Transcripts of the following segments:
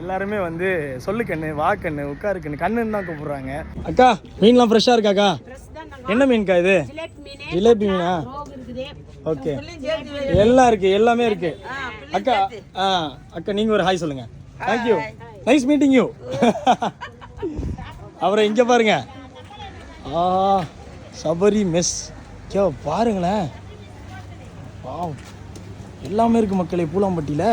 எல்லாருமே வந்து சொல்லு கண்ணு, வா கண்ணு, உட்காரு கண்ணு, கண்ணுன்னு தான் கூப்பிடுறாங்க. அக்கா மீன்லாம் ஃப்ரெஷ்ஷாக இருக்காக்கா? என்ன மீன்க்கா இது? ஜிலேபி மீனா? ஓகே, எல்லாம் இருக்கு, எல்லாமே இருக்கு. அக்கா அக்கா நீங்கள் ஒரு ஹாய் சொல்லுங்க. Thank you, nice meeting you. அவரை இங்கே பாருங்க. சபரி மெஸ் கே பாருங்களேன். எல்லாமே இருக்குது மக்களே பூலாம்பட்டியில்.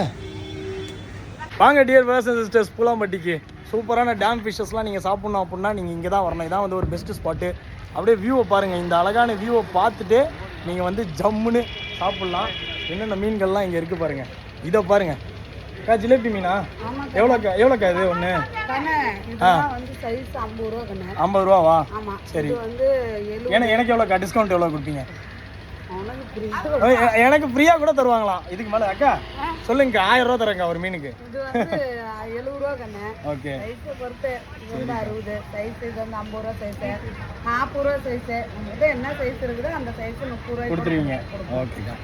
வாங்க டியர் பிரதர்ஸ் அண்ட் சிஸ்டர்ஸ், பூலாம்பட்டிக்கு சூப்பரான டேம் ஃபிஷ்ஷஸ்லாம் நீங்கள் சாப்பிட்ணும் அப்படின்னா நீங்கள் இங்கே தான் வரணும். இதான் வந்து ஒரு பெஸ்ட்டு ஸ்பாட்டு. அப்படியே வியூவை பாருங்கள். இந்த அழகான வியூவை பார்த்துட்டு நீங்கள் வந்து ஜம்முன்னு சாப்பிட்லாம். என்னென்ன மீன்கள்லாம் இங்கே இருக்குது பாருங்கள். இதை பாருங்கள் அக்கா, ஜிலேபி மீனா? எவ்வளோக்கா இது ஒன்று? 50 ரூபாவா? சரி. எனக்கு எவ்வளோக்கா டிஸ்கவுண்ட் எவ்வளோ கொடுப்பீங்க? எனக்கு ஃப்ரீயா கூட தருவாங்களாம் இதுக்கு மேல. அக்கா சொல்லுங்க, 1000 ரூபா தரேங்க ஒரு மீனுக்கு. ஓகே, கொடுத்துருவீங்க. ஓகேக்கா.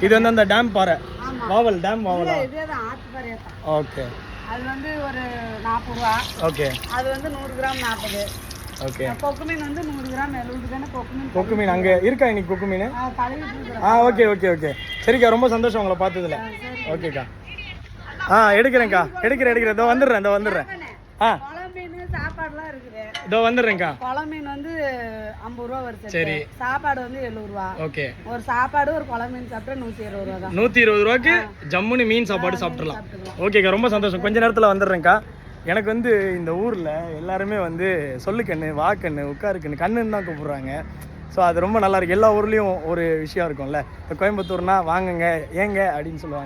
இது வந்து அந்த டேம் பாறை, வாவல் டேம் வாவலா? ஓகே, அது வந்து ஒரு 40 ரூபா. ஓகே, அது வந்து 100 கிராம் 40. ஓகே, கொக்கு மீன் வந்து 100 கிராம் 70 தானே கொக்கு மீன். கொக்கு மீன் அங்கே இருக்கா இன்னைக்கு? கொக்கு மீன் ஓகே ஓகே ஓகே. சரிக்கா, ரொம்ப சந்தோஷம் உங்களை பார்த்ததுல. ஓகேக்கா, எடுக்கிறேன்க்கா, எடுக்கிறேன். இதோ வந்துடுறேன். சாப்பாடுலாம் இருக்குது. இதோ வந்துடுறேன்க்கா. குள மீன் வந்து 50 ரூபா வருது. சரி. சாப்பாடு வந்து 70 ரூபா. ஓகே, ஒரு சாப்பாடு ஒரு குள மீன் சாப்பிட்டா 120 ரூபா தான். 120 ரூபாய்க்கு ஜம்முன்னு மீன் சாப்பாடு சாப்பிட்றலாம். ஓகேக்கா, ரொம்ப சந்தோஷம். கொஞ்ச நேரத்தில் வந்துடுறேன்க்கா. எனக்கு வந்து இந்த ஊரில் எல்லாருமே வந்து சொல்லு கண்ணு, வா கண்ணு, உட்காரு கண்ணு, கண்ணுன்னு தான் கூப்பிட்றாங்க. ஸோ அது ரொம்ப நல்லாயிருக்கு. எல்லா ஊர்லேயும் ஒரு விஷயம் இருக்கும்ல. இப்போ கோயம்புத்தூர்னா வாங்குங்க, ஏங்க அப்படின்னு சொல்லுவாங்க.